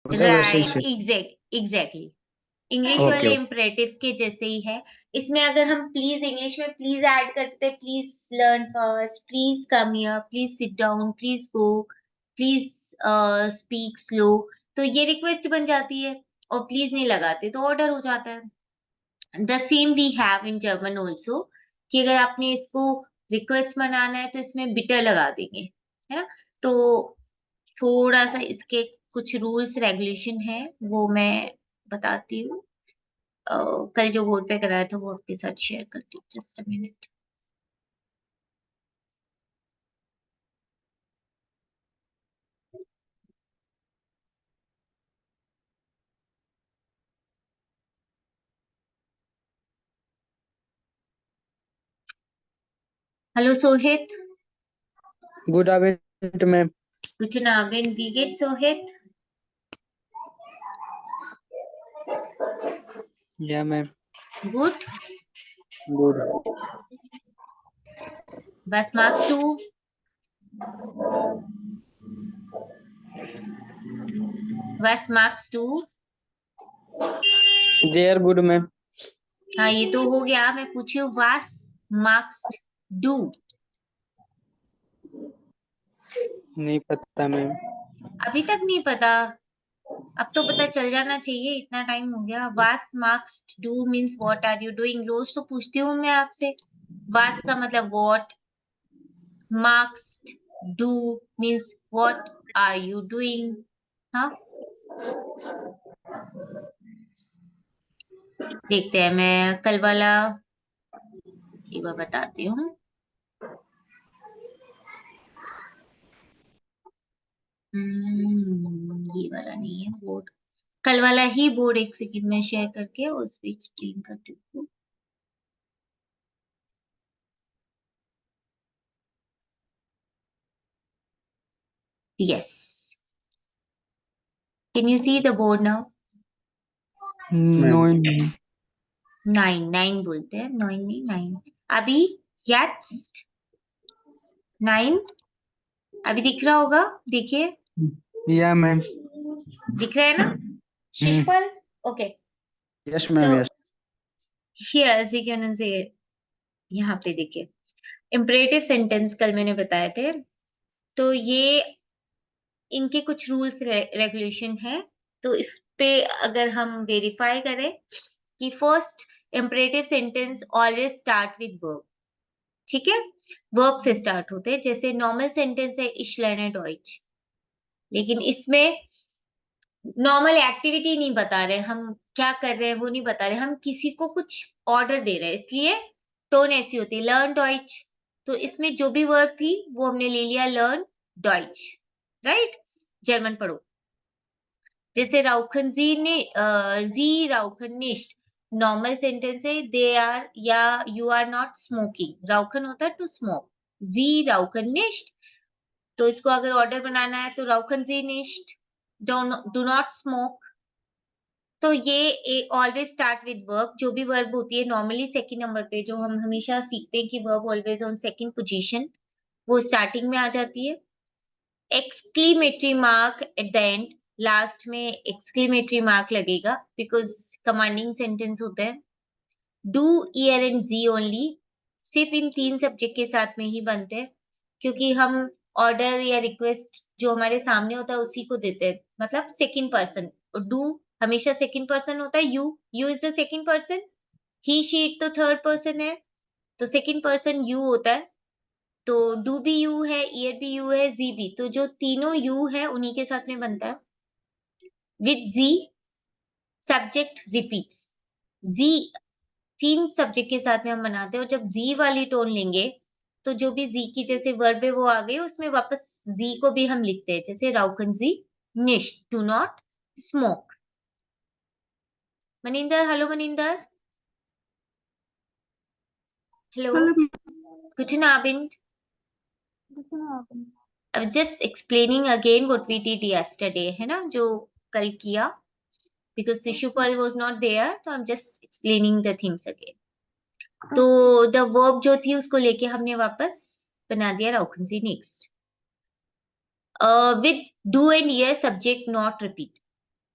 होता है वैसे ही राइट, से। एग्जैक्टली। इंग्लिश ओके वाले ओके। इम्परेटिव के जैसे ही है। इसमें अगर हम प्लीज इंग्लिश में प्लीज ऐड करते हैं, please learn fast, please come here, please sit down, please go, please speak slow, तो ये रिक्वेस्ट बन जाती है। और प्लीज नहीं लगाते तो ऑर्डर हो जाता है। The same we have in German also, कि अगर आपने इसको रिक्वेस्ट बनाना है तो इसमें बिटर लगा देंगे, है ना। तो थोड़ा सा इसके कुछ रूल्स रेगुलेशन है, वो मैं बताती हूँ। अ, कल जो बोर्ड पे कराया था वो आपके साथ शेयर करती हूँ, just a minute. Hello Sohit. Good afternoon ma'am. Guten Abend, wie geht's Sohit? या ma'am. Gut? Good. Was magst du? Was magst du? J are good ma'am. हाँ, ये तो हो गया। मैं पूछी हूँ was magst du? नहीं पता मैम। अभी तक नहीं पता? अब तो पता चल जाना चाहिए, इतना टाइम हो गया। was magst du means what are you doing? रोज तो पूछती हूँ मैं आपसे। was का मतलब what, magst du means what are you doing? हाँ, देखते हैं। मैं कल वाला एक बार बताती हूँ। ये वाला नहीं है बोर्ड, कल वाला ही बोर्ड एक सेकंड में शेयर करके उस पे एक्सप्लेन करती हूँ। Yes, can you see the board now? No. 9 9 बोलते हैं, 9 नहीं, 9 अभी। यस्ट 9 अभी दिख रहा होगा, देखिए। या मैम। दिख रहा है ना शिशपाल? ओके। यस तो मैम यस। हियर जी कैन से, यहाँ पे देखिए इंपरेटिव सेंटेंस कल मैंने बताए थे। तो ये इनके कुछ रूल्स रेगुलेशन है। तो इस पे अगर हम वेरीफाई करें कि first, imperative sentence always start with verb. ठीक है, वर्ब से स्टार्ट होते हैं। जैसे नॉर्मल सेंटेंस है ich lerne Deutsch, लेकिन इसमें नॉर्मल एक्टिविटी नहीं बता रहे हम, क्या कर रहे हैं वो नहीं बता रहे, हम किसी को कुछ ऑर्डर दे रहे हैं, इसलिए टोन ऐसी होती है लर्न डॉइच। तो इसमें जो भी वर्ब थी वो हमने ले लिया लर्न डॉइच, राइट। जर्मन पढ़ो। जैसे राउखन जी ने जी राउखन निश्ट, नॉर्मल सेंटेंस है दे आर या यू आर नॉट स्मोकिंग, राउखन होता है टू स्मोक, जी राउखन निश्ट। तो इसको अगर ऑर्डर बनाना है तो राउखन जी निश्ट, डू नॉट स्मोक। तो ये ऑलवेज स्टार्ट विद वर्ब। जो भी वर्ब होती है नॉर्मली सेकंड नंबर पे, जो हम हमेशा सीखते हैं कि verb always on second position, वो स्टार्टिंग में आ जाती है। Exclamatory mark at the end, last में एक्सक्लेमेटरी मार्क लगेगा बिकॉज कमांडिंग सेंटेंस होता है। डू ईयर एंड जी ओनली, सिर्फ इन 3 सब्जेक्ट के साथ में ही बनते हैं, क्योंकि हम ऑर्डर या रिक्वेस्ट जो हमारे सामने होता है उसी को देते हैं, मतलब सेकंड पर्सन। डू हमेशा सेकंड पर्सन होता है, you is the second person, he she it तो थर्ड पर्सन है, तो सेकंड पर्सन यू होता है। तो डू भी यू है, ईयर भी यू है, जी भी, तो जो तीनों यू है उन्हीं के साथ में बनता है। विद जी सब्जेक्ट रिपीट्स, जी 3 सब्जेक्ट के साथ में हम बनाते हैं, और जब जी वाली टोन लेंगे तो जो भी जी की जैसे वर्ब है वो आ गई, उसमें वापस जी को भी हम लिखते हैं, जैसे राउकन जी निश्ट, do not smoke. Maninder, hello Maninder. Hello, hello good Abend. Ma'am. I was just explaining again what we did yesterday, है ना, जो कल किया, because Shishupal was not there, तो I'm just explaining the things again. तो the verb जो थी उसको लेके हमने वापस बना दिया राउकन जी नेक्स्ट। विद डू एंड ईयर सब्जेक्ट नॉट रिपीट,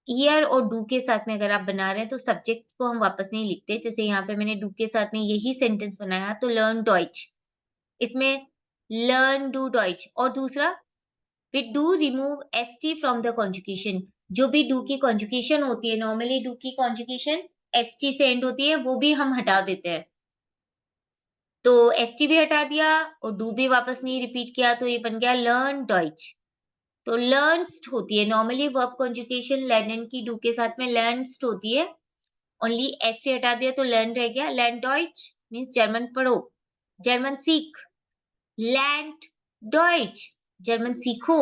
ईयर और डू के साथ में अगर आप बना रहे हैं तो सब्जेक्ट को हम वापस नहीं लिखते। जैसे यहाँ पे मैंने डू के साथ में यही सेंटेंस बनाया तो लर्न डॉइच, इसमें लर्न डू डॉइच। और दूसरा with do remove ST from the conjugation, जो भी डू की कॉन्जुगेशन होती है, नॉर्मली डू की कॉन्जुगेशन एसटी से एंड होती है, वो भी हम हटा देते हैं। तो एसटी भी हटा दिया और डू भी वापस नहीं रिपीट किया, तो ये बन गया लर्न डॉइच। तो लर्न्स्ट होती है नॉर्मली वर्ब कॉन्जुगेशन लर्नन की डू के साथ में लर्न्स्ट होती है, ओनली एस से हटा दिया तो लर्न रह गया। लर्न डॉइच मीन्स जर्मन पढ़ो, जर्मन सीख। लर्न डॉइच जर्मन सीखो।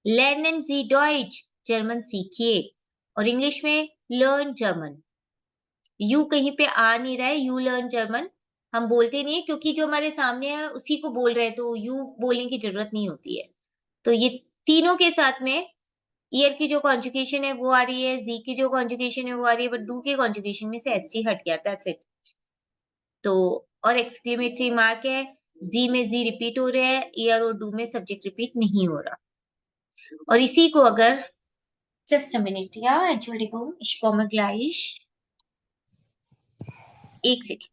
लर्नन सी डॉइच जर्मन सीखिए। और इंग्लिश में लर्न जर्मन। यू कहीं पे आ नहीं रहा है, यू लर्न जर्मन हम बोलते नहीं है, क्योंकि जो हमारे सामने है उसी को बोल रहे हैं, तो यू बोलने की जरूरत नहीं होती है। तो ये तीनों के साथ में ईयर की जो कॉन्जुगेशन है वो आ रही है, जी की जो कॉन्जुगेशन है वो आ रही है, बट डू के कॉन्जुगेशन में से एसटी हट गया, दैट्स इट। तो और एक्सक्लेमेटरी मार्क है, जी में जी रिपीट हो रहा है, ईयर और डू में सब्जेक्ट रिपीट नहीं हो रहा। और इसी को अगर जस्ट अ मिनट, या Entschuldigung, ich komme gleich, एक second.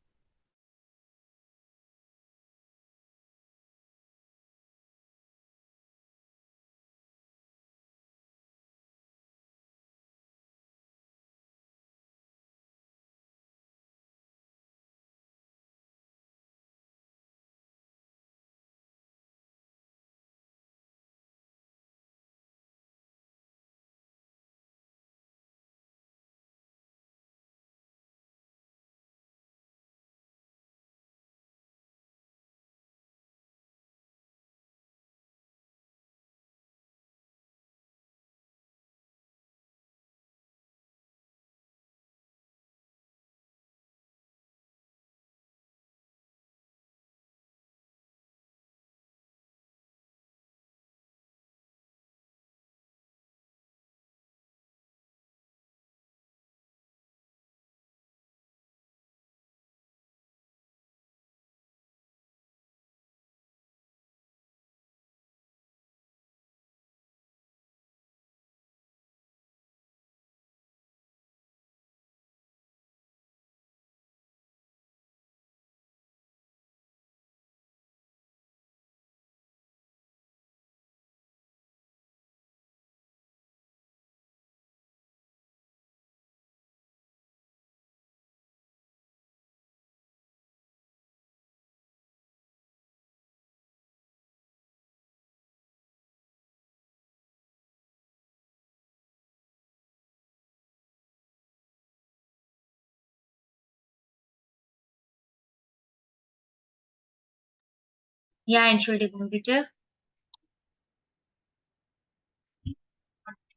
Ja, Entschuldigung, bitte.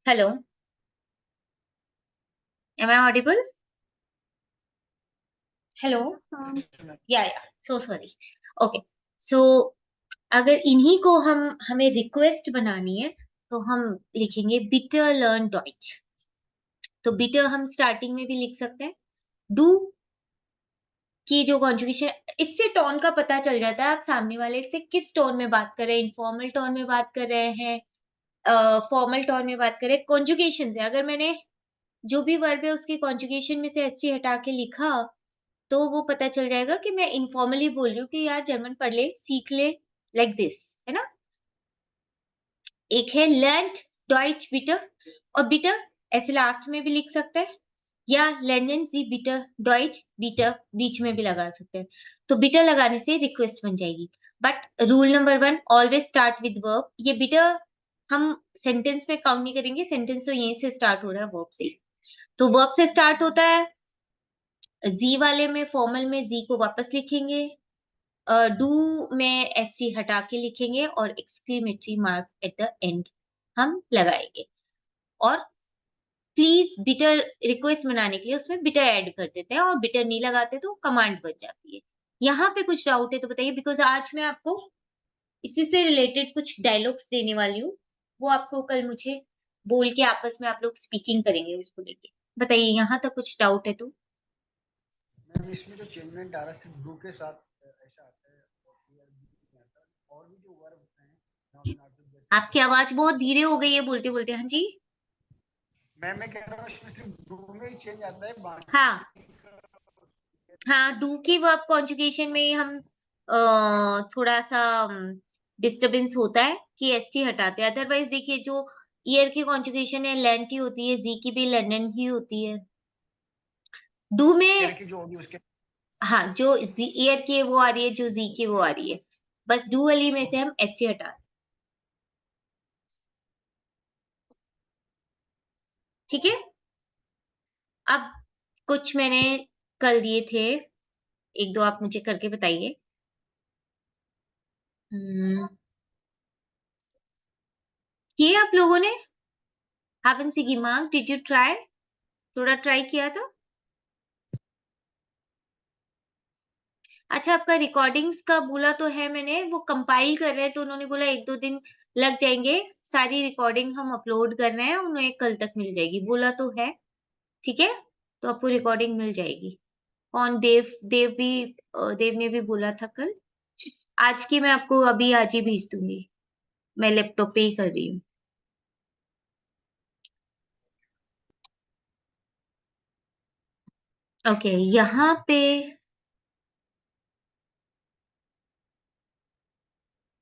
Hello, am I audible? Hello? हाँ Yeah, so sorry. Okay, so अगर इन्हीं को हमें रिक्वेस्ट बनानी है तो हम लिखेंगे बिटर लर्न डॉइच। तो बिटर हम स्टार्टिंग में भी लिख सकते हैं। डू की जो कॉन्जुगेशन, इससे टोन का पता चल जाता है आप सामने वाले से किस टोन में बात कर रहे हैं, इनफॉर्मल टोन में बात कर रहे हैं, फॉर्मल टोन में बात कर रहे हैं। कॉन्जुगेशन से अगर मैंने जो भी वर्ब है उसकी कॉन्जुगेशन में से एसटी हटा के लिखा तो वो पता चल जाएगा कि मैं इनफॉर्मली बोल रही हूँ कि यार जर्मन पढ़ ले, सीख ले, लाइक दिस, है ना। एक है लर्न्ड डॉइच बिटर, और बिटर ऐसे लास्ट में भी लिख सकते हैं, या लर्नन सी बिटर डॉइच, बिटर बीच में भी लगा सकते हैं। तो बिटर लगाने से रिक्वेस्ट बन जाएगी। But rule number 1, always start with verb. ये बिटर हम सेंटेंस में काउंट नहीं करेंगे, सेंटेंस तो यहीं से स्टार्ट हो रहा है, वर्ब से। तो वर्ब से स्टार्ट होता है, जी वाले में फॉर्मल में जी को वापस लिखेंगे, डू में एसटी हटा के लिखेंगे और exclamatory mark at the and हम लगाएंगे। और प्लीज बिटर रिक्वेस्ट बनाने के लिए उसमें बिटर ऐड कर देते हैं, और बिटर नहीं लगाते तो कमांड बच जाती है। यहाँ पे कुछ डाउट है तो बताइए, बिकॉज आज मैं आपको इसी से रिलेटेड कुछ डायलॉग्स देने वाली हूँ, वो आपको कल मुझे बोल के आपस में आप लोग स्पीकिंग करेंगे उसको लेके। बताइए यहाँ तक कुछ डाउट है तो। मैम इसमें जो चेंजमेंट आ रहा है सिर्फ डू के साथ ऐसा आता है और भी जो वर्ब हैं नॉन नॉट आपकी आवाज बहुत धीरे हो गई है बोलते बोलते। हाँ जी, मैं कह रहा हूँ इसमें सिर्फ डू में ही चेंज आता है, बाकी हाँ हाँ, डू की वर्ब कॉन्जुगेशन में हम थोड़ा सा डिस्टरबेंस होता है कि एसटी हटाते हैं। अदरवाइज देखिए जो ईयर की कॉन्जुगेशन है लेंट ही होती है, जी की भी लंदन ही होती है। डू ईयर में की जो होगी उसके हाँ, जो ईयर की है वो आ रही है, जो जी की वो आ रही है। बस डू वाली में से हम एसटी हटा दें। ठीक है? अब कुछ मैंने कल दिए थे, 1-2 आप मुझे करके बताइए। किए आप लोगों ने? हैवंट सी गिमांग, डिड यू ट्राई? थोड़ा ट्राई किया था? अच्छा, आपका रिकॉर्डिंग्स का बोला तो है मैंने, वो कंपाइल कर रहे हैं तो उन्होंने बोला 1-2 दिन लग जाएँगे। सारी रिकॉर्डिंग हम अपलोड कर रहे हैं, उन्हें कल तक मिल जाएगी, बोला तो है। ठीक है? तो आपको रिकॉर्डिंग मिल जाएगी। कौन देव ने भी बोला था कल। आज की मैं आपको अभी आज ही भेज दूँगी। मैं लैपटॉप पे ही कर रही हूँ। ओके, यहाँ पे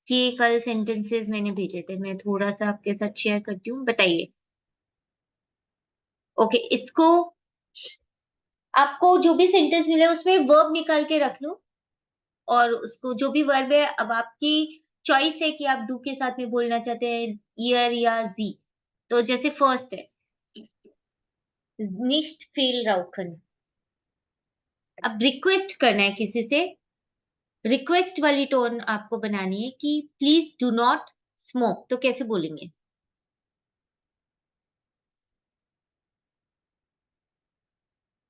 ये कल सेंटेंसेस मैंने भेजे थे, मैं थोड़ा-सा आपके साथ शेयर करती हूँ, बताइए। ओके, इसको आपको जो भी सेंटेंस मिले उसमें वर्ब निकाल के रख लो और उसको जो भी वर्ब है अब आपकी चॉइस है कि आप डू के साथ में बोलना चाहते हैं ईयर या जी। तो जैसे फर्स्ट है nicht viel rauchen। अब रिक्वेस्ट करना है किसी से, रिक्वेस्ट वाली टोन आपको बनानी है कि प्लीज डू नॉट स्मोक। तो कैसे बोलेंगे?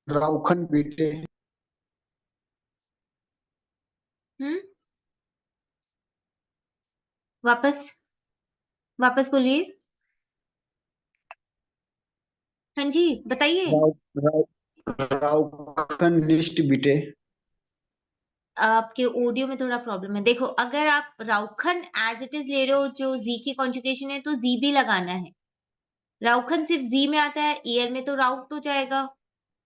राउखन बेटे हम्म, वापस वापस बोलिए। हाँ जी, बताइए। राउखन निष्ठ बिटे आपके ऑडियो में थोड़ा प्रॉब्लम है। देखो, अगर आप राउखन एज इट इज ले रहे हो जो जी की कॉन्जुगेशन है तो जी भी लगाना है। राउखन सिर्फ जी में आता है, ईयर में तो राउट हो जाएगा,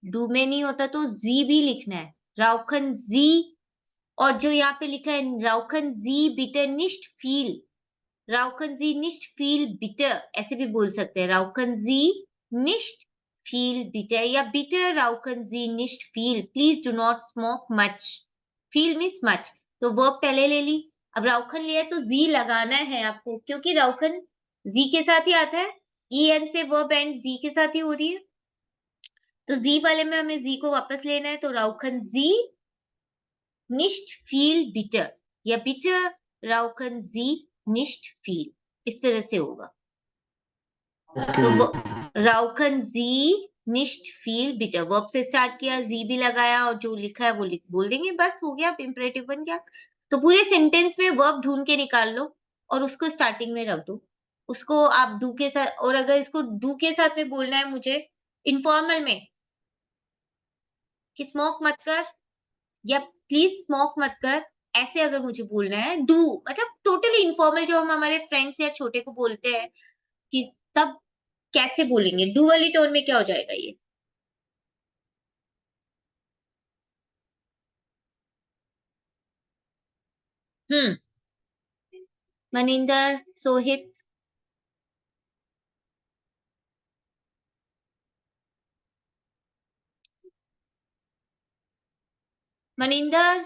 डू में नहीं होता तो जी भी लिखना है। राउखन जी, और जो यहाँ पे लिखा है राउखन जी बिटर निष्ट फील, राउखन जी निष्ट फील बिटर ऐसे भी बोल सकते हैं। राउखन जी निष्ट फील बिटर या बिटर राउखन जी निष्ट फील, please do not smoke much. फील मीन्स मच, तो वर्ब पहले ले ली। अब राउखन लिया है तो जी लगाना है आपको, क्योंकि राउखन जी के साथ ही आता है, ई एन से वर्ब एंड जी के साथ ही हो रही है। तो जी वाले में हमें जी को वापस लेना है, तो राउखन जी nicht viel bitter या bitter rauchen Sie nicht viel, इस तरह से होगा। तो वो rauchen Sie nicht viel bitter, verb से स्टार्ट किया, जी भी लगाया और जो लिखा है वो बोल देंगे, बस हो गया, इम्परेटिव बन गया। तो पूरे सेंटेंस में वर्ब ढूंढ के निकाल लो और उसको स्टार्टिंग में रख दो। उसको आप डू के साथ, और अगर इसको डू के साथ में बोलना है मुझे इनफॉर्मल में कि स्मोक मत कर या प्लीज स्मोक मत कर, ऐसे अगर मुझे बोलना है डू, मतलब टोटली इनफॉर्मल जो हम हमारे फ्रेंड्स या छोटे को बोलते हैं कि तब कैसे बोलेंगे, डू वाली टोन में क्या हो जाएगा ये? हम्म, मनिंदर, सोहित, मनिंदर,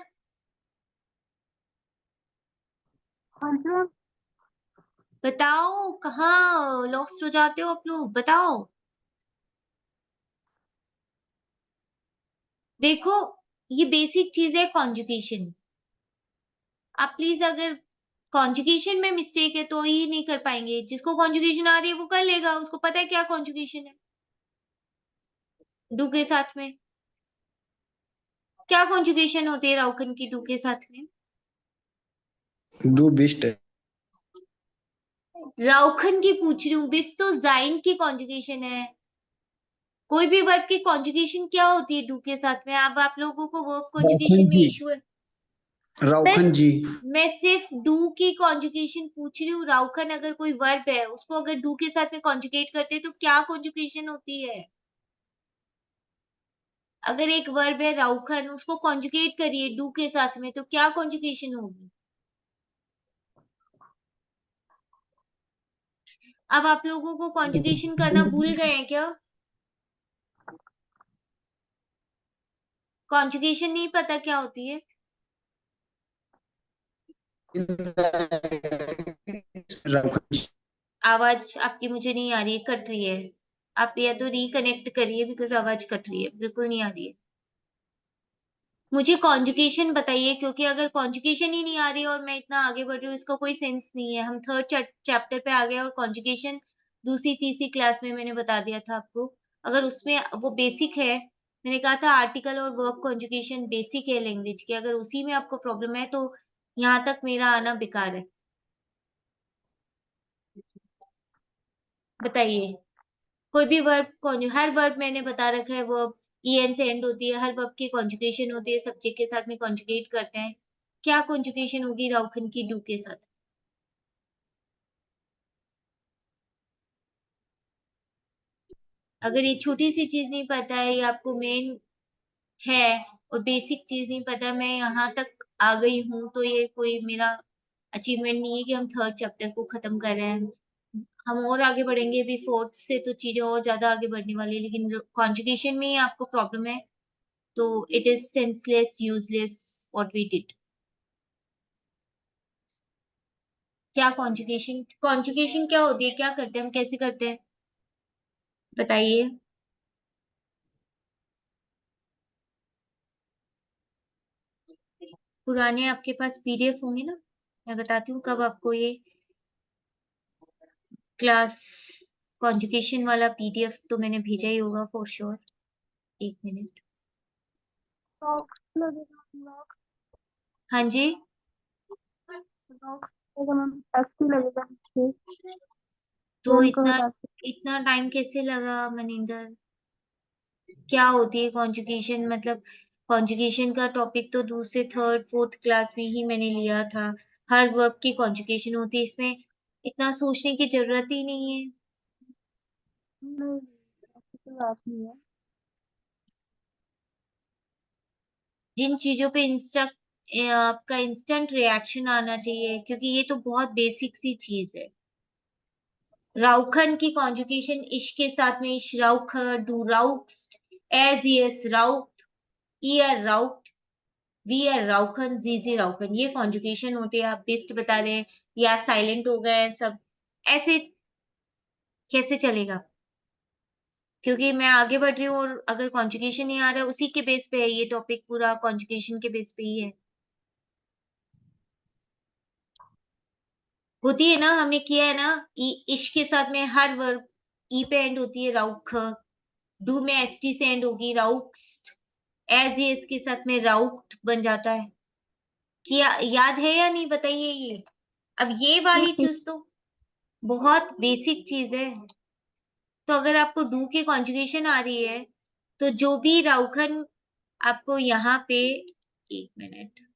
हाँ जी मैम। बताओ कहाँ लॉस्ट हो जाते हो आप लोग, बताओ। देखो, ये बेसिक चीज है कॉन्जुगेशन। आप प्लीज, अगर कॉन्जुगेशन में मिस्टेक है तो ही नहीं कर पाएंगे, जिसको कॉन्जुगेशन आ रही है वो कर लेगा, उसको पता है क्या कॉन्जुगेशन है डू के साथ में। क्या कॉन्जुगेशन होती है राउखन की डू के साथ में? डू बिस्ट राउखन की पूछ रही हूँ, बिस तो जाइन की कॉन्जुगेशन है। कोई भी वर्ब की कॉन्जुगेशन क्या होती है डू के साथ में? अब आप लोगों को वर्ब कॉन्जुगेशन में जी इशू है। राउखन जी। मैं सिर्फ डू की कॉन्जुगेशन पूछ रही हूँ। राउखन अगर कोई वर्ब है, उसको अगर डू के साथ में कॉन्जुगेट करते हैं तो क्या कॉन्जुगेशन होती है? अगर एक वर्ब है राउखन, उसको कॉन्जुगेट करिए डू के साथ में, तो क्या कॉन्जुगेशन होगी? अब आप लोगों को कॉन्जुगेशन करना भूल गए हैं क्या? कॉन्जुगेशन नहीं पता क्या होती है? राउखन जी। आवाज आपकी मुझे नहीं आ रही है, कट रही है। आप या तो रिकनेक्ट करिए, बिकॉज़ आवाज कट रही है, बिल्कुल नहीं आ रही है। मुझे कॉन्जुगेशन बताइए, क्योंकि अगर कॉन्जुगेशन ही नहीं आ रही और मैं इतना आगे बढ़ रही हूँ, इसका कोई सेंस नहीं है। हम थर्ड चैप्टर पे आ गए और कॉन्जुगेशन दूसरी तीसरी क्लास में मैंने बता दिया था आपको। अगर उसमें वो बेसिक है, मैंने कहा था आर्टिकल और वर्ब कॉन्जुगेशन बेसिक है लैंग्वेज की, अगर उसी में आपको प्रॉब्लम है तो यहाँ तक मेरा आना बेकार है। बताइए, कोई भी हर वर्ब मैंने बता रखा है, वर्ब en से एंड होती है, हर वर्ब की कॉन्जुगेशन होती है, सब्जेक्ट के साथ में कॉन्जुगेट करते हैं। क्या कॉन्जुगेशन होगी राउखन की डू के साथ? अगर ये छोटी सी चीज नहीं पता है, ये आपको मेन है और बेसिक चीज नहीं पता, मैं यहाँ तक आ गई हूँ, तो ये कोई मेरा अचीवमेंट नहीं है कि हम थर्ड चैप्टर को खत्म कर रहे हैं। हम और आगे बढ़ेंगे, अभी फोर्थ से तो चीजें और ज्यादा आगे बढ़ने वाली है, लेकिन कॉन्जुगेशन में ही आपको प्रॉब्लम है, तो it is senseless, useless what we did. क्या कॉन्जुगेशन कॉन्जुगेशन क्या होती है, क्या करते हैं हम, कैसे करते हैं, बताइए। पुराने आपके पास पीडीएफ होंगे ना, मैं बताती हूँ कब आपको ये क्लास कॉन्जुगेशन वाला पीडीएफ तो मैंने भेजा ही होगा फॉर श्योर। एक मिनट। लॉक लगेगा, लॉक हाँ जी, लॉक लगेगा मैम, टेस्ट ही लगेगा मुझे, तो उनको इतना बताती इतना टाइम कैसे लगा मनिंदर? क्या होती है कॉन्जुगेशन? मतलब कॉन्जुगेशन का टॉपिक तो दूसरे थर्ड फोर्थ क्लास में ही मैंने लिया था। हर वर्ब की कॉन्जुगेशन होती है, इसमें इतना सोचने की जरूरत ही नहीं है। हूँ। नहीं, ऐसी कोई बात नहीं है। जिन चीजों पे आपका इंस्टेंट रिएक्शन आना चाहिए, क्योंकि ये तो बहुत बेसिक सी चीज है। राउखन की कॉन्जुगेशन इश के साथ में इश राउख, डू राउक्स्ट, एज यस राउक्ट, ईयर राउक्ट, वी आर राउखन, जीजी राउखन, ये कॉन्जुगेशन होती है। आप बेस्ट बता रहे हैं या साइलेंट हो गए हैं सब, ऐसे कैसे चलेगा? क्योंकि मैं आगे बढ़ रही हूँ और अगर कॉन्जुगेशन नहीं आ रहा है, उसी के बेस पे है ये टॉपिक, पूरा कॉन्जुगेशन के बेस पे ही है। होती है ना, हमने किया है ना, इश के साथ में हर वर्ब ई पे एंड होती है, राउख। डू में एसटी से एंड होगी, राउक्स्ट। एज ये इसके साथ में राउक्ट बन जाता है। किया याद है या नहीं, बताइए ये। अब ये वाली नहीं, चीज तो बहुत बेसिक चीज है। तो अगर आपको डू की कॉन्जुगेशन आ रही है, तो जो भी राउखन आपको यहाँ पे, एक मिनट,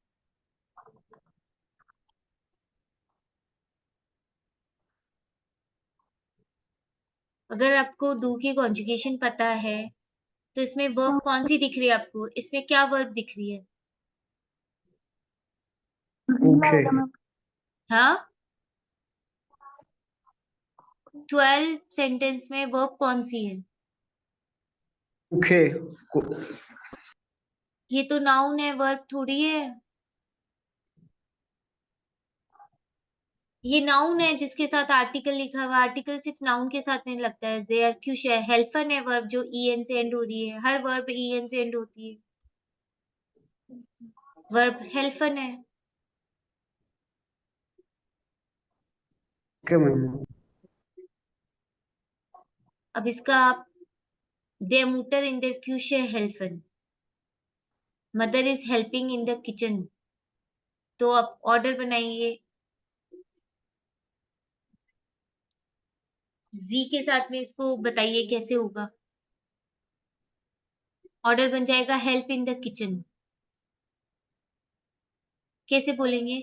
अगर आपको डू की कॉन्जुगेशन पता है, तो इसमें वर्ब कौन सी दिख रही है आपको? इसमें क्या वर्ब दिख रही है? We okay. लगेगा मैम, हाँ, 12 सेंटेंस में वर्ब कौन सी है? ओके। ये तो नाउन है, वर्ब थोड़ी है। ये नाउन है जिसके साथ आर्टिकल लिखा हुआ, आर्टिकल सिर्फ नाउन के साथ में लगता है। देयर क्यों हेल्फन है वर्ब, जो en से एंड हो रही है, हर वर्ब en से एंड होती है, वर्ब हेल्फन है। Okay ma'am. अब इसका आप der Mutter in der Küche helfen, mother is helping in the kitchen, तो आप ऑर्डर बनाइए। जी के साथ में इसको बताइए कैसे होगा। ऑर्डर बन जाएगा हेल्प इन द किचन। कैसे बोलेंगे?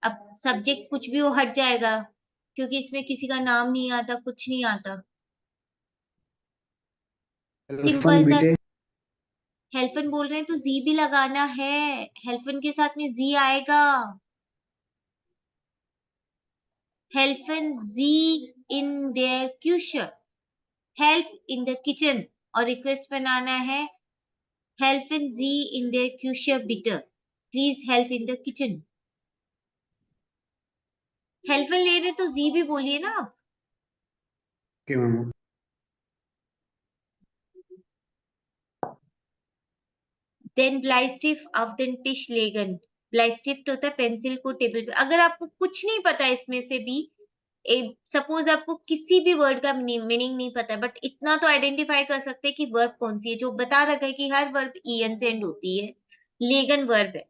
अब सब्जेक्ट कुछ भी हो हट जाएगा, क्योंकि इसमें किसी का नाम नहीं आता, कुछ नहीं आता। सिंपल सा बीटे हेल्फन बोल रहे हैं तो जी भी लगाना है, हेल्फन के साथ में जी आएगा। हेल्फन जी इन देयर क्यूशन, हेल्प इन द किचन, और रिक्वेस्ट बनाना है हेल्फन जी इन देयर क्यूशन बिटर, please help in the kitchen. हेल्फन ले रहे तो जी भी बोलिए ना आप। के मैम। देन ब्लाइस्टिफ ऑफ देन टिश लेगन, ब्लाइस्टिफ्ट होता है पेंसिल को टेबल पे। अगर आपको कुछ नहीं पता इसमें से भी, सपोज आपको किसी भी वर्ड का मीनिंग नहीं पता है, बट इतना तो आइडेंटिफाई कर सकते हैं कि वर्ब कौन सी है, जो बता रखा है कि हर वर्ब en से एंड होती है, लेगन वर्ब है।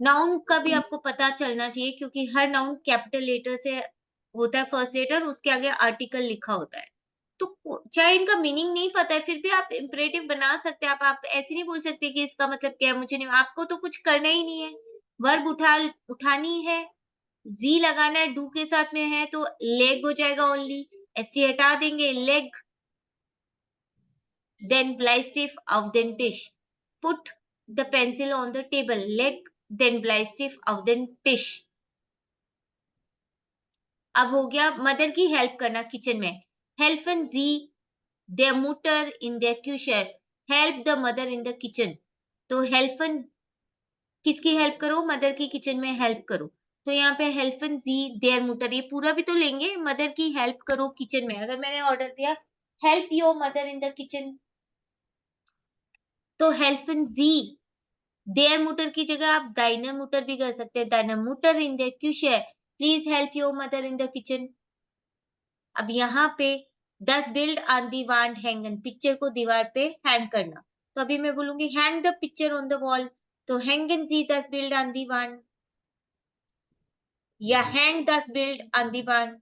नाउन का भी आपको पता चलना चाहिए, क्योंकि हर नाउन कैपिटल लेटर से होता है, फर्स्ट लेटर, उसके आगे आर्टिकल लिखा होता है। तो चाहे इनका मीनिंग नहीं पता है, फिर भी आप इंपरेटिव बना सकते हैं। आप ऐसे नहीं बोल सकते कि इसका मतलब क्या है, मुझे नहीं, आपको तो कुछ करना ही नहीं है। वर्ब उठानी है, जी लगाना है, डू के साथ में है तो लेग हो जाएगा ओनली, एस टी हटा देंगे, लेग। देन ब्लाइस्टिफ ऑफ देन टिश, put the pencil on the table, लेग देन ब्लाइस्टिफ ऑफ देन टिश। अब हो गया मदर की हेल्प करना किचन में, हेल्फन जी देयर मुटर इन देयर क्यूशन, help the mother in the kitchen. तो हेल्फन किसकी हेल्प करो, मदर की किचन में हेल्प करो। तो यहाँ पे हेल्फन जी देयर मुटर, ये पूरा भी तो लेंगे, मदर की हेल्प करो किचन में। अगर मैंने ऑर्डर दिया help your mother in the kitchen, तो हेल्फन जी देयर मुटर की जगह आप दाइनर मुटर भी कर सकते हैं, दाइनर मुटर इन देयर क्यूशन, please help your mother in the kitchen. अब यहाँ पे दस बिल्ड ऑन दी वांड हैंगन, पिक्चर को दीवार पे हैंग करना। तो अभी मैं बोलूंगी hang the picture on the wall, तो हैंगन जी दस बिल्ड ऑन दी वांड, या हैंग दस बिल्ड ऑन दी वांड,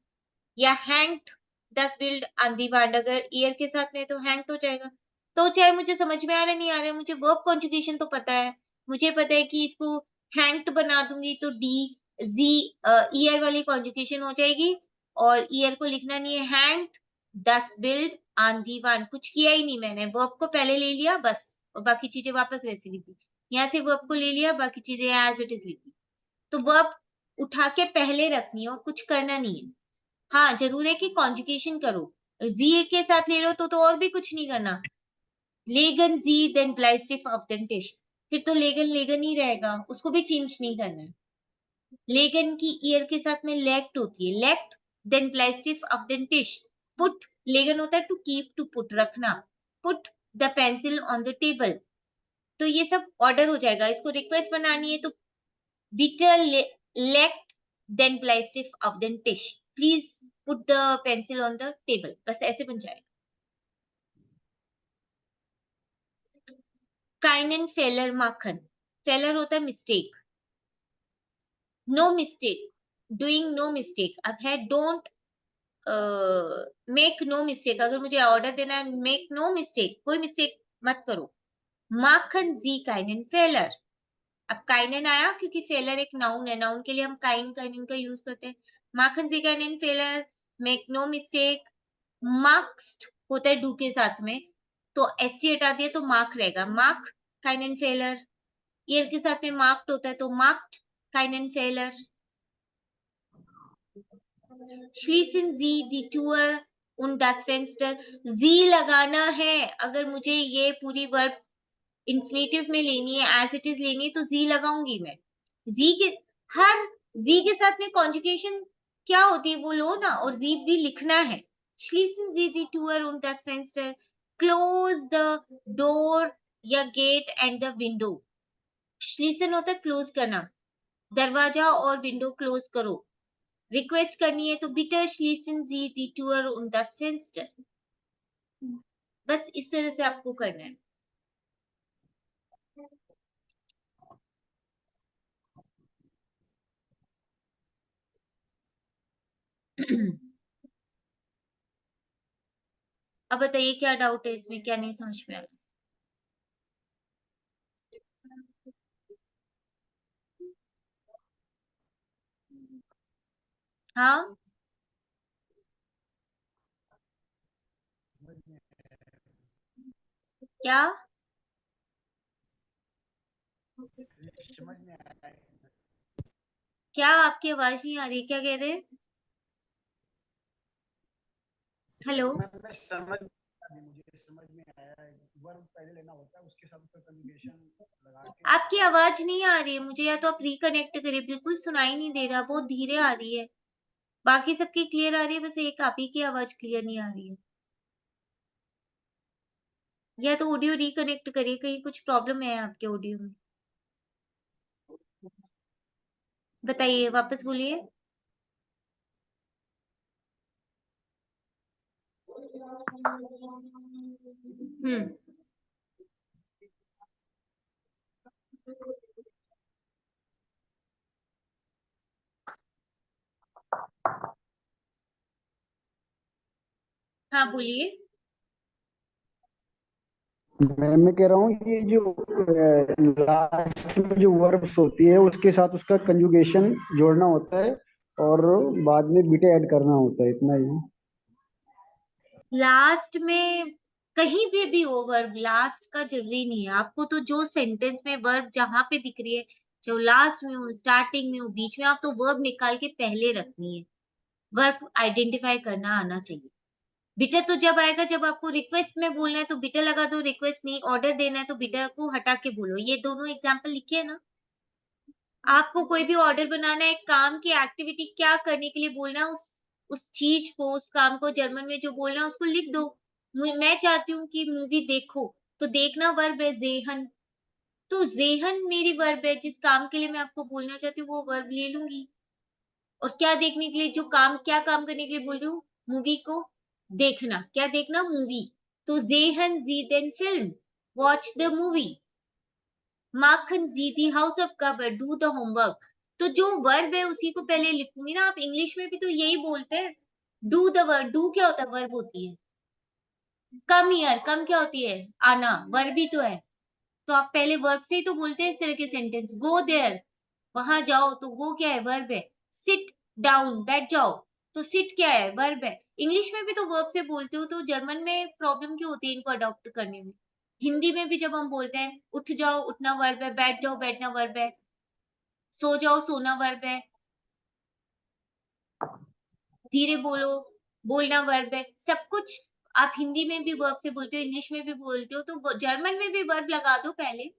या हैंग्ड दस बिल्ड ऑन दी वांड। अगर ईयर के साथ में तो हैंग्ड हो जाएगा। तो चाहे मुझे समझ में आ रहा है नहीं आ रहा है, मुझे वर्ब कॉन्जुगेशन तो पता है। मुझे पता है कि इसको हैंग्ड बना दूंगी तो डी जी ईयर वाली कॉन्जुगेशन हो जाएगी, और ईयर को लिखना नहीं है, हैंग्ड दस बिल्ड ऑन दी वांड। कुछ किया ही नहीं मैंने, वर्ब को पहले ले लिया बस, और बाकी चीजें वापस वैसे लिख दी। यहाँ से वर्ब को ले लिया, बाकी चीजें एज इट इज लिख दी। तो वर्ब उठा के पहले रखनी है और कुछ करना नहीं है। हाँ, ज़रूर है कि कॉन्जुगेशन करो। जी के साथ ले लो तो और भी कुछ नहीं करना। लेगन जी देन ब्लाइस्टिफ ऑफ देन टिश, फिर तो लेगन लेगन ही रहेगा, उसको भी चेंज नहीं करना है। लेगन की ईयर के साथ में लेक्ट होती है, लेक्ट देन ब्लाइस्टिफ ऑफ देन टिश। पुट, लेगन होता है टू कीप, टू पुट रखना। Put the pencil on the table. तो ये सब ऑर्डर हो जाएगा। इसको रिक्वेस्ट बनानी है तो bitter lect then blystiff of then tish, please put the pencil on the table, बस ऐसे बन जाएगा। काइनन फेलर माखन, फेलर होता है mistake, no mistake, doing no mistake. अब है डोंट मेक नो मिस्टेक, अगर मुझे ऑर्डर देना है मेक नो मिस्टेक, कोई मिस्टेक मत करो। माखन जी काइनन फेलर, अब काइनन आया क्योंकि फेलर एक नाउन है, नाउन के लिए हम काइनन का यूज करते हैं। माखन जी काइनन फेलर, मेक नो मिस्टेक। मार्क्स्ड होता है डू के साथ में, तो एसटी हटा दिया तो मार्क रहेगा, मार्क काइनन फेलर। ईयर के साथ में मार्क्ड होता है तो मार्क्ड काइनन फेलर। schließen Sie die Tür und das Fenster, जी लगाना है। अगर मुझे ये पूरी वर्ब इन्फिनेटिव में लेनी है, एज इट इज लेनी है, तो जी लगाऊंगी मैं। जी के हर जी के साथ में कॉन्जुगेशन क्या होती है वो लो ना, और जी भी लिखना है। schließen Sie die Tür und das Fenster, close the door या gate and the window. schließen होता है क्लोज करना, दरवाजा और विंडो क्लोज करो। रिक्वेस्ट करनी है तो bitte schließen Sie die Tür und das Fenster। बस इस तरह से आपको करना है। अब बताइए क्या डाउट है इसमें, क्या नहीं समझ में आ रहा? हाँ, क्या समझ में आया। क्या आपकी आवाज नहीं आ रही, क्या कह रहे हैं? हेलो, मैं समझ मुझे समझ में आया, वर्ब पहले लेना होता है, उसके साथ उसका कंजुगेशन लगा के आपकी आवाज नहीं आ रही है मुझे, या तो आप रिकनेक्ट करिए, बिल्कुल सुनाई नहीं दे रहा, बहुत धीरे आ रही है। बाकी सबकी क्लियर आ रही है, बस एक आप ही की आवाज क्लियर नहीं आ रही है। या तो ऑडियो रिकनेक्ट करिए, कहीं कुछ प्रॉब्लम है आपके ऑडियो में। बताइए, वापस बोलिए। हम्म। हाँ, बोलिए। मैं कह रहा हूँ ये जो लास्ट में जो वर्ब्स होती है उसके साथ उसका कंजुगेशन जोड़ना होता है और बाद में बीटे ऐड करना होता है, इतना ही। लास्ट में कहीं भी हो वर्ब, लास्ट का जरूरी नहीं है। आपको तो जो सेंटेंस में वर्ब जहां पे दिख रही है, जो लास्ट में हो, स्टार्टिंग में हो, बीच में, आप तो वर्ब निकाल के पहले रखनी है। वर्ब आइडेंटिफाई करना आना चाहिए। बीटा तो जब आएगा जब आपको रिक्वेस्ट में बोलना है तो बीटा लगा दो, रिक्वेस्ट नहीं ऑर्डर देना है तो बीटा को हटा के बोलो। ये दोनों एग्जांपल लिखे है ना। आपको कोई भी ऑर्डर बनाना है, काम की एक्टिविटी क्या करने के लिए बोलना है, उस चीज को, उस काम को जर्मन में जो बोलना है उसको लिख दो। मैं चाहती हूँ कि मूवी देखो, तो देखना वर्ब है ज़ेहन, तो ज़ेहन मेरी वर्ब है। जिस काम के लिए मैं आपको बोलना चाहती हूँ वो वर्ब ले लूंगी। और क्या देखने के लिए, जो काम, क्या काम करने के लिए बोल रही हूँ, मूवी को देखना। क्या देखना? मूवी। तो ज़ेहन Sie den Film, watch the movie. माखन जी दी हाउस ऑफ कवर, डू द होमवर्क। तो जो वर्ब है उसी को पहले लिखूंगी ना। आप इंग्लिश में भी तो यही बोलते हैं, डू द वर्ब। डू क्या होता है? वर्ब होती है। कम हियर, कम क्या होती है? आना, वर्ब ही तो है। तो आप पहले वर्ब से ही तो बोलते हैं इस तरह के सेंटेंस। गो देयर, वहां जाओ, तो गो क्या है? वर्ब है। सिट डाउन, बैठ जाओ, तो सिट क्या है? वर्ब है। इंग्लिश में भी तो वर्ब से बोलते हो, तो जर्मन में प्रॉब्लम क्यों होती है इनको अडॉप्ट करने में? हिंदी में भी जब हम बोलते हैं, उठ जाओ, उठना वर्ब है, बैठ जाओ, बैठना वर्ब है, सो जाओ, सोना वर्ब है, धीरे बोलो, बोलना वर्ब है। सब कुछ आप हिंदी में भी वर्ब से बोलते हो, इंग्लिश में भी बोलते हो, तो जर्मन में भी वर्ब लगा दो पहले।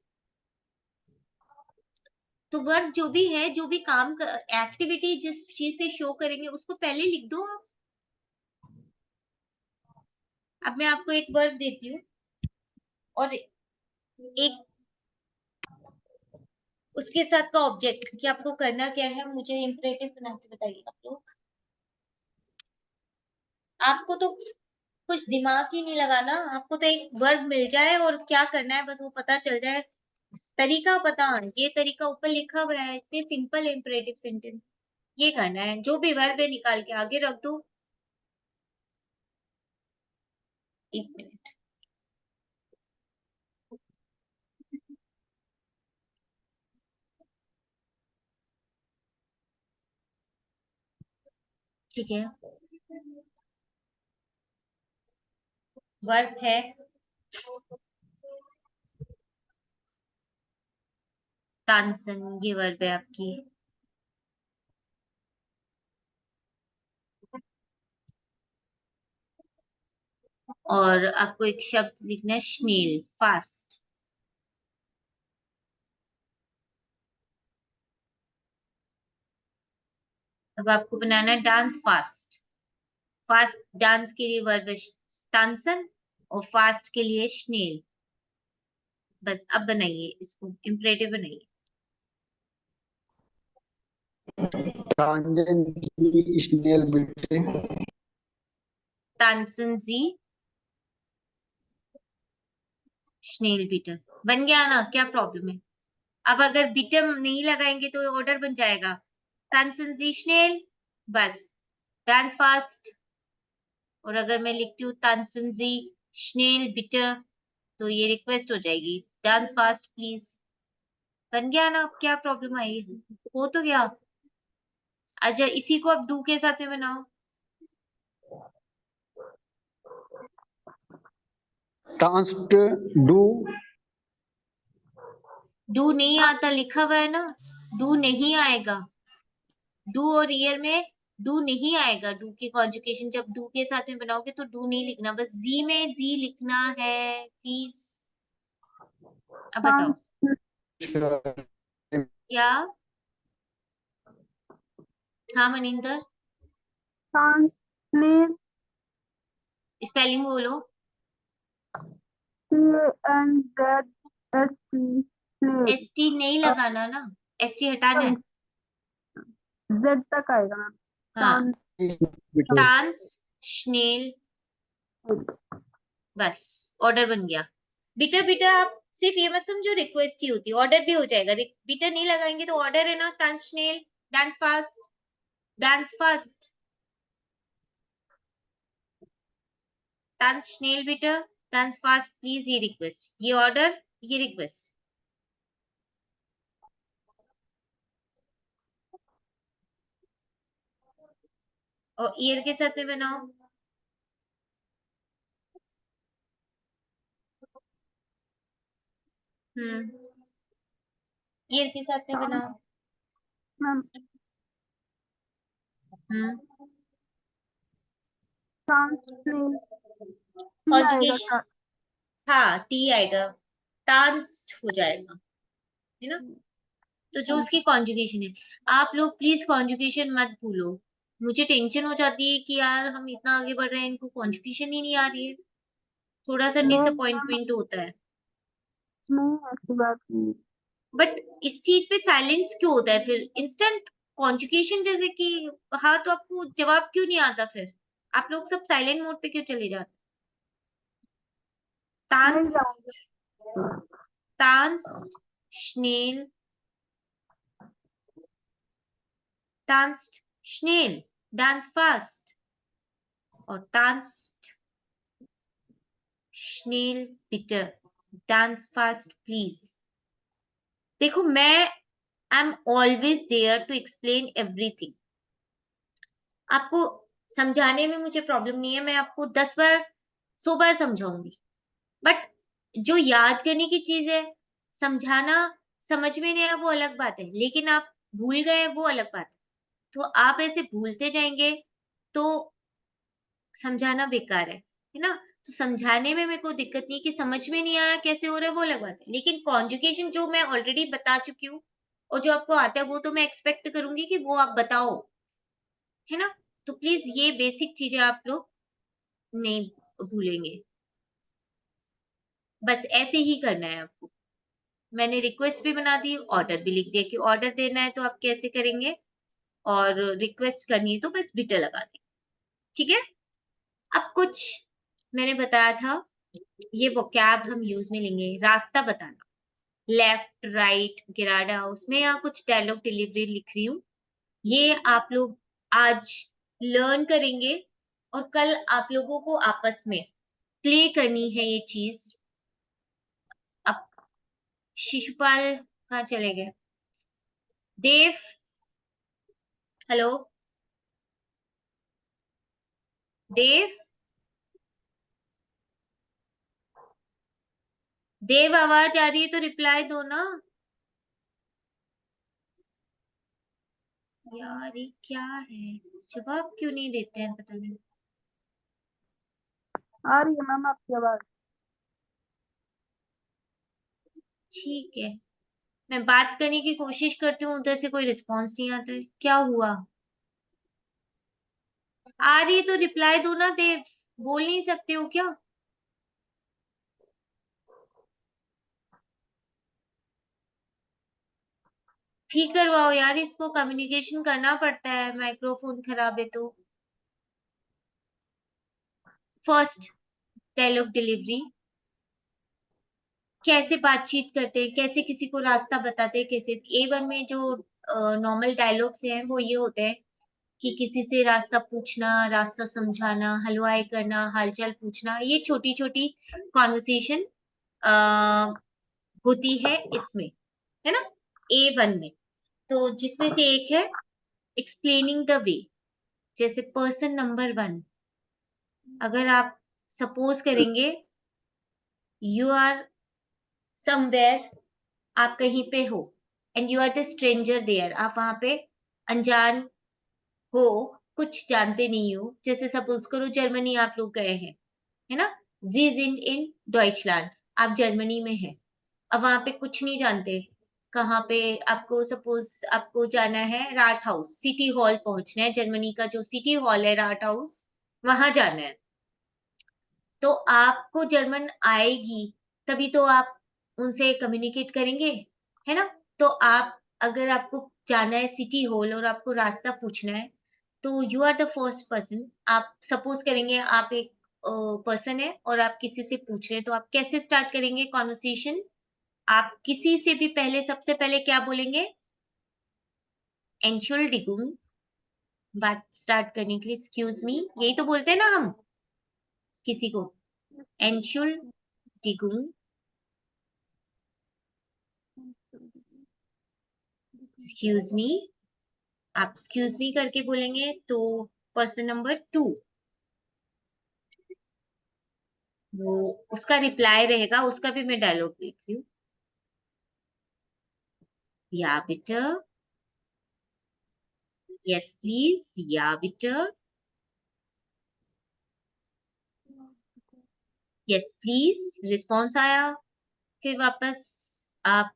तो वर्ब जो भी है, जो भी काम एक्टिविटी जिस चीज से शो करेंगे उसको पहले लिख दो आप। अब मैं आपको एक वर्ब देती हूँ और एक उसके साथ का ऑब्जेक्ट, कि आपको करना क्या है, मुझे इंपरेटिव बना के बताइए आप लोग। आपको तो कुछ दिमाग ही नहीं लगाना, आपको तो एक वर्ब मिल जाए और क्या करना है बस वो पता चल जाए। तरीका पता है, ये तरीका ऊपर लिखा हुआ है, इतने सिंपल इंपरेटिव सेंटेंस। ये करना है, जो भी वर्ब है निकाल के आगे रख दो। एक मिनट। ठीक है, वर्ब है तानसन, ये वर्ब है आपकी। और आपको एक शब्द लिखना है स्नेल, फास्ट। अब आपको बनाना है डांस फास्ट। फास्ट डांस के लिए वर्ब है तानसन और फास्ट के लिए स्नेल। बस अब बनाइए इसको, इम्परेटिव बनाइए। टांजेंट स्नेल बीटे। तानसन जी स्नेल बीटर। बन गया ना? क्या प्रॉब्लम है? अब अगर बीटम नहीं लगाएंगे तो ऑर्डर बन जाएगा। तानसन जी स्नेल, बस डांस फास्ट। और अगर मैं लिखती हूँ तानसन जी स्नेल बीटर, तो ये रिक्वेस्ट हो जाएगी, डांस फास्ट प्लीज। बन गया ना? अब क्या प्रॉब्लम आई? हो तो गया। अच्छा, इसी को आप डू के साथ में बनाओ। टास्क डू डू नहीं आता, लिखा हुआ है ना, डू नहीं आएगा। डू और ईयर में डू नहीं आएगा। डू की कॉन्जुगेशन जब डू के साथ में बनाओगे तो डू नहीं लिखना, बस जी में जी लिखना है प्लीज। अब बताओ क्या। हाँ मनिंदर, ट्रांसलेट स्पेलिंग बोलो। TANZST एस टी नहीं लगाना ना, एस टी हटाना है। Z तक आएगा मैम। हाँ, टांस स्नेल, बस ऑर्डर बन गया। बीटा बीटा आप सिर्फ ये मत समझो रिक्वेस्ट ही होती है, ऑर्डर भी हो जाएगा। बीटा नहीं लगाएंगे तो ऑर्डर है ना, टांस स्नेल, डांस फास्ट, डांस फास्ट, डांस स्नेल बीटा, डांस फास्ट प्लीज। ये रिक्वेस्ट, ये ऑर्डर, ये रिक्वेस्ट। और ईयर के साथ में बनाओ। ईयर के साथ में बनाओ। मैम हम्म ट्रांसलेट T आएगा कॉन्जुगेशन, हाँ टी आएगा, टांस्ट हो जाएगा, है ना। तो जो उसकी कॉन्जुगेशन है, आप लोग प्लीज कॉन्जुगेशन मत भूलो। मुझे टेंशन हो जाती है कि यार हम इतना आगे बढ़ रहे हैं, इनको कॉन्जुगेशन ही नहीं आ रही है, थोड़ा सा नहीं डिसअपॉइंटमेंट होता है। नहीं ऐसी बात नहीं। बट इस चीज पे साइलेंस क्यों होता है फिर? इंस्टेंट कॉन्जुगेशन जैसे कि हाँ, तो आपको जवाब क्यों नहीं आता फिर? आप लोग सब साइलेंट मोड पे क्यों चले जाते? नहीं टांस्ट, जाऊंगा। टांस्ट स्नेल, टांस्ट स्नेल, डांस फास्ट, और टांस्ट स्नेल बिटर, डांस फास्ट प्लीज। देखो मैं I am always there to explain everything. आपको समझाने में मुझे प्रॉब्लम नहीं है, मैं आपको 10 बार 100 बार समझाऊंगी। बट जो याद करने की चीज है, समझाना समझ में नहीं आया वो अलग बात है, लेकिन आप भूल गए वो अलग बात है। तो आप ऐसे भूलते जाएंगे तो समझाना बेकार है ना। तो समझाने में मेरे को दिक्कत नहीं, कि समझ में नहीं आया कैसे हो रहा है वो अलग बात है, लेकिन कॉन्जुगेशन जो मैं ऑलरेडी बता चुकी हूँ और जो आपको आता है वो तो मैं एक्सपेक्ट करूंगी कि वो आप बताओ, है ना। तो प्लीज ये बेसिक चीजें आप लोग नहीं भूलेंगे, बस ऐसे ही करना है आपको। मैंने रिक्वेस्ट भी बना दी, ऑर्डर भी लिख दिया कि ऑर्डर देना है तो आप कैसे करेंगे, और रिक्वेस्ट करनी है तो बस बिटर लगा दें, ठीक है। अब कुछ मैंने बताया था, ये वोकैब हम यूज में लेंगे। रास्ता बताना, लेफ्ट राइट गिराडा, उसमें यहाँ कुछ डायलॉग डिलीवरी लिख रही हूँ। ये आप लोग आज लर्न करेंगे और कल आप लोगों को आपस में प्ले करनी है ये चीज। अब शिशुपाल कहाँ चले गए? देव, हेलो देव, देव आवाज आ रही है तो रिप्लाई दो ना यार। ये क्या है, जवाब क्यों नहीं देते हैं, पता नहीं। आ रही है मैम आपकी आवाज। ठीक है, मैं बात करने की कोशिश करती हूँ, उधर से कोई रिस्पॉन्स नहीं आता है, क्या हुआ? आ रही है तो रिप्लाई दो ना देव, बोल नहीं सकते हो क्या? ठीक करवाओ यार इसको, कम्युनिकेशन करना पड़ता है, माइक्रोफोन खराब है तो। फर्स्ट डायलॉग डिलीवरी, कैसे बातचीत करते हैं, कैसे किसी को रास्ता बताते हैं, कैसे A1 में जो नॉर्मल डायलॉग्स हैं वो ये होते हैं कि किसी से रास्ता पूछना, रास्ता समझाना, हेलो हाय करना, हालचाल पूछना, ये छोटी छोटी कॉन्वर्सेशन होती है इसमें, है ना, A1 में। तो जिसमें से एक है एक्सप्लेनिंग द वे, जैसे पर्सन नंबर 1, अगर आप सपोज करेंगे यू आर समवेयर, आप कहीं पे हो and you are the stranger there, आप वहां पे अनजान हो, कुछ जानते नहीं हो, जैसे सपोज करो जर्मनी आप लोग गए हैं, है ना, जी sind इन डॉइचलैंड, आप जर्मनी में हैं, अब वहां पे कुछ नहीं जानते, कहाँ पे आपको सपोज आपको जाना है राट हाउस, सिटी हॉल पहुंचना है, जर्मनी का जो सिटी हॉल है राट हाउस, वहां जाना है, तो आपको जर्मन आएगी तभी तो आप उनसे कम्युनिकेट करेंगे, है ना, तो आप अगर आपको जाना है सिटी हॉल और आपको रास्ता पूछना है, तो you are the first person, आप सपोज करेंगे आप एक पर्सन है और आप किसी से पूछ रहे हैं, तो आप कैसे स्टार्ट करेंगे कॉन्वर्सेशन, आप किसी से भी पहले सबसे पहले क्या बोलेंगे, एंशुल्डिगुंग, बात स्टार्ट करने के लिए एक्सक्यूज मी, यही तो बोलते हैं ना हम किसी को, एंशुल्डिगुंग, एक्सक्यूज मी, आप एक्सक्यूज मी करके बोलेंगे, तो पर्सन नंबर 2 वो उसका रिप्लाई रहेगा, उसका भी मैं डायलॉग देख रही हूँ, या बिटे, यस प्लीज, या बिटे, यस प्लीज, रिस्पॉन्स आया, फिर वापस आप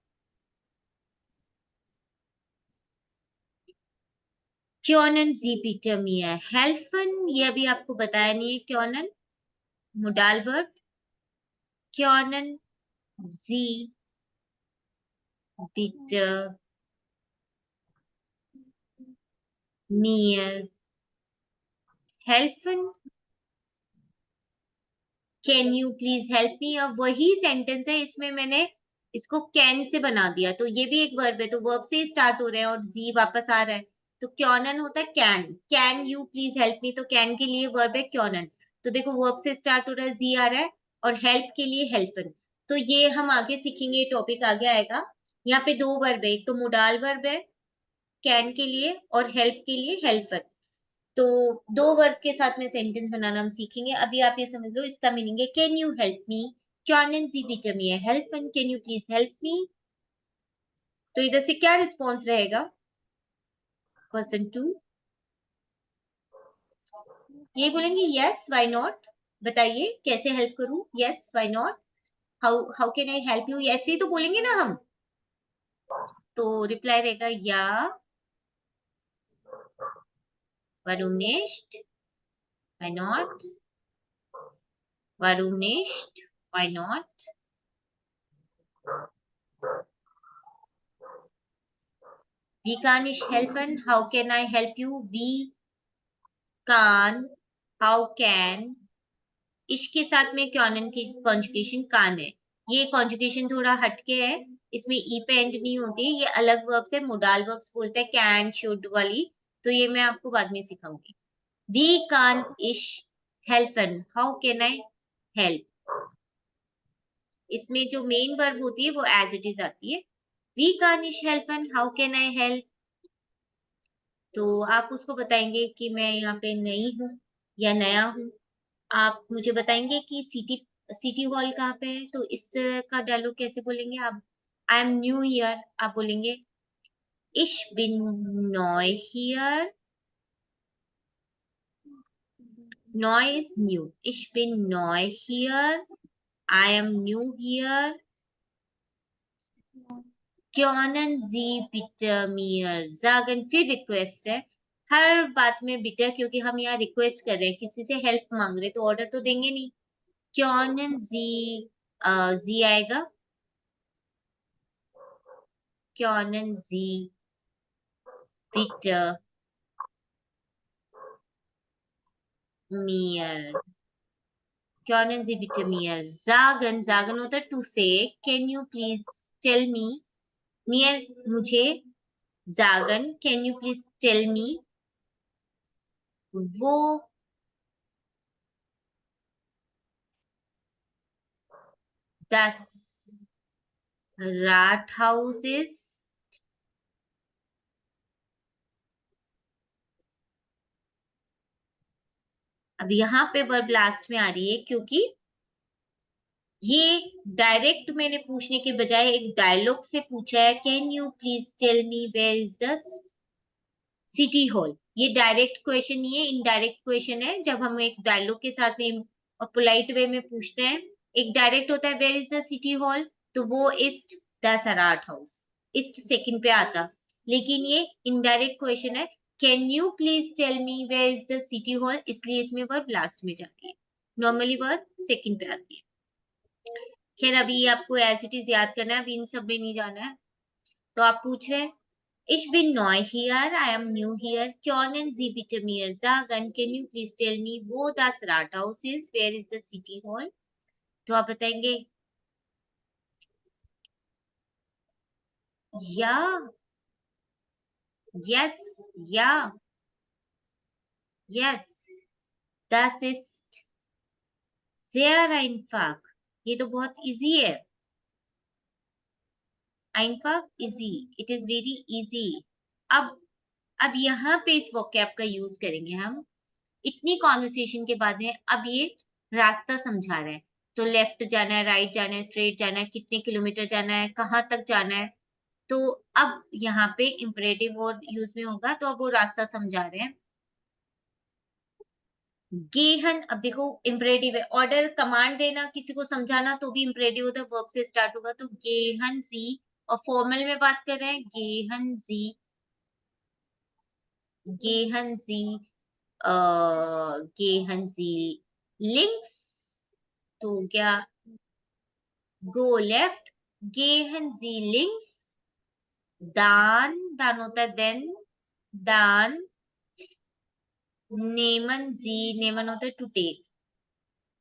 क्योनन जी पीटर मिया हेल्फन, ये अभी आपको बताया नहीं है, क्योनन मोडाल वर्ब, क्योनन जी पीटर मियर हेल्फन, can you please help me, अब वही सेंटेंस है, इसमें मैंने इसको कैन से बना दिया, तो ये भी एक वर्ब है, तो वर्ब से ही स्टार्ट हो रहे हैं और जी वापस आ रहा है, तो क्योनन होता है can, can you please help me, तो कैन के लिए वर्ब है क्योनन, तो देखो वर्ब से स्टार्ट हो रहा है, जी आ रहा है, और हेल्प के लिए हेल्पन, तो ये हम आगे सीखेंगे, टॉपिक आगे आएगा, यहाँ पे 2 वर्ब है, एक तो मोडाल वर्ब है कैन के लिए और हेल्प के लिए हेल्पर, तो 2 वर्ब के साथ में सेंटेंस बनाना हम सीखेंगे, अभी आप ये समझ लो इसका मीनिंग है कैन यू हेल्प मी, क्योनन Sie bitte mir helfen, can you please help me, तो इधर से क्या रिस्पॉन्स रहेगा, पर्सन 2 ये बोलेंगे यस व्हाई नॉट, बताइए कैसे हेल्प करूं, yes why not, how how can I help you, ऐसे ही तो बोलेंगे ना हम, तो रिप्लाई रहेगा या, warum nicht, why not, warum nicht, why not, wie kann ich helfen, how can I help you, wie can, how can, इश के साथ में क्योनन की कॉन्जुगेशन कान है, ये कॉन्जुगेशन थोड़ा हटके है, इसमें ई पे एंड नहीं होती, ये अलग वर्ब्स है, मोडाल वर्ब्स बोलते हैं कैन शुड वाली, तो ये मैं आपको बाद में सिखाऊंगी, वी कान इश हेल्पन, हाउ कैन आई हेल्प, इसमें जो मेन वर्ब होती है वो एज इट इज आती है, वी कान इश हेल्पन, हाउ कैन आई हेल्प, तो आप उसको बताएंगे कि मैं यहाँ पे नई हूँ या नया हूँ, आप मुझे बताएंगे कि सिटी सिटी हॉल कहाँ पे है, तो इस तरह का डायलॉग कैसे बोलेंगे आप, आई एम न्यू हियर, आप बोलेंगे इश बिन नॉय हियर, नॉय इज न्यू, इश बिन नॉय हियर, आई एम न्यू हियर, क्योनन जी बिटर मियर जागन, फिर रिक्वेस्ट है, हर बात में बिटर, क्योंकि हम यहाँ रिक्वेस्ट कर रहे हैं, किसी से हेल्प मांग रहे, तो ऑर्डर तो देंगे नहीं, क्योनन जी, जी आएगा, क्योनन जी बिटर मियर, क्योनन जी बिटर मियर जागन, जागन होता है to say, can you please tell me, मियर मुझे, जागन can you please tell me, वो das Rathaus ist अब यहाँ पे वर्ब लास्ट में आ रही है क्योंकि ये डायरेक्ट मैंने पूछने के बजाय एक डायलॉग से पूछा है, can you please tell me where is the city hall. ये डायरेक्ट क्वेश्चन नहीं है, इनडायरेक्ट क्वेश्चन है। जब हम एक डायलॉग के साथ में और पोलाइट वे में पूछते हैं, एक डायरेक्ट होता है where is the city hall, तो वो ईस्ट द सराट हाउस, ईस्ट सेकंड पे आता। लेकिन ये इनडायरेक्ट क्वेश्चन है, can you please tell me where is the city hall, इसलिए इसमें वर्ब लास्ट में जाती है, नॉर्मली वर्ब सेकंड पे आती है। खैर अभी आपको एज इट इज याद करना है, अभी इन सब में नहीं जाना है। तो आप पूछ रहे हैं, Ich bin neu hier, I am new here. Können Sie bitte mir sagen, can you please tell me wo das Rathaus ist? Where is the city hall? तो आप बताएंगे या, yes, या, yes, das ist sehr einfach. ये तो बहुत easy है। Einfach easy, it is very easy. अब यहाँ पे इस vocab का यूज करेंगे हम। इतनी कॉन्वर्सेशन के बाद में अब ये रास्ता समझा रहे हैं, तो लेफ्ट जाना है, राइट जाना है, स्ट्रेट जाना है, कितने किलोमीटर जाना है, कहाँ तक जाना है। तो अब यहाँ पे इंपरेटिव वर्ड यूज में होगा, तो अब वो रास्ता समझा रहे हैं। गेहन, अब देखो इंपरेटिव है, ऑर्डर कमांड देना, किसी को समझाना तो भी इंपरेटिव होता है, वर्ब से स्टार्ट होगा। तो गेहन जी, और फॉर्मल में बात कर रहे हैं, गेहन जी, गेहन जी, गेहन जी लिंक्स, तो क्या go left, gehen Sie links, dann होता है then, dann nehmen Sie, nehmen होता है to take,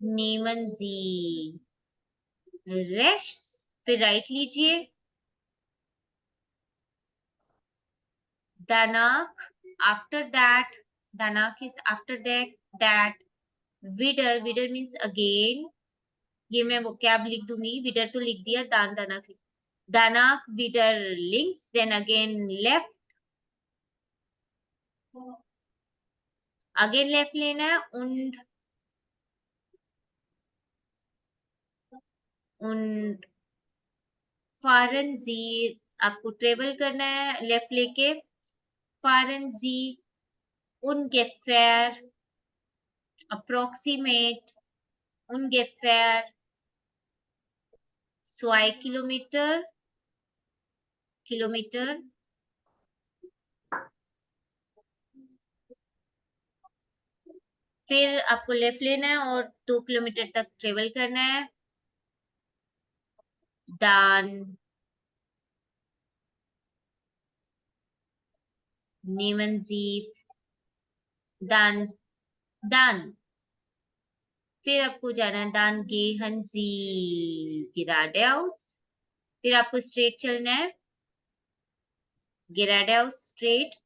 nehmen Sie rechts, फिर right लीजिए, danach, after that, danach is after that, wieder means again, ये मैं वो क्या लिख दूंगी, विडर तो लिख दिया, danach wieder links, then again left, again left लेना है, und fahren Sie, आपको ट्रेवल करना है लेफ्ट लेके, fahren Sie ungefähr, approximate, ungefähr 2 Kilometer, फिर आपको लेफ्ट लेना है और 2 किलोमीटर तक ट्रेवल करना है, dann nehmen Sie, dann फिर आपको जाना है, dann gehen Sie geradeaus, फिर आपको स्ट्रेट चलना है, geradeaus straight,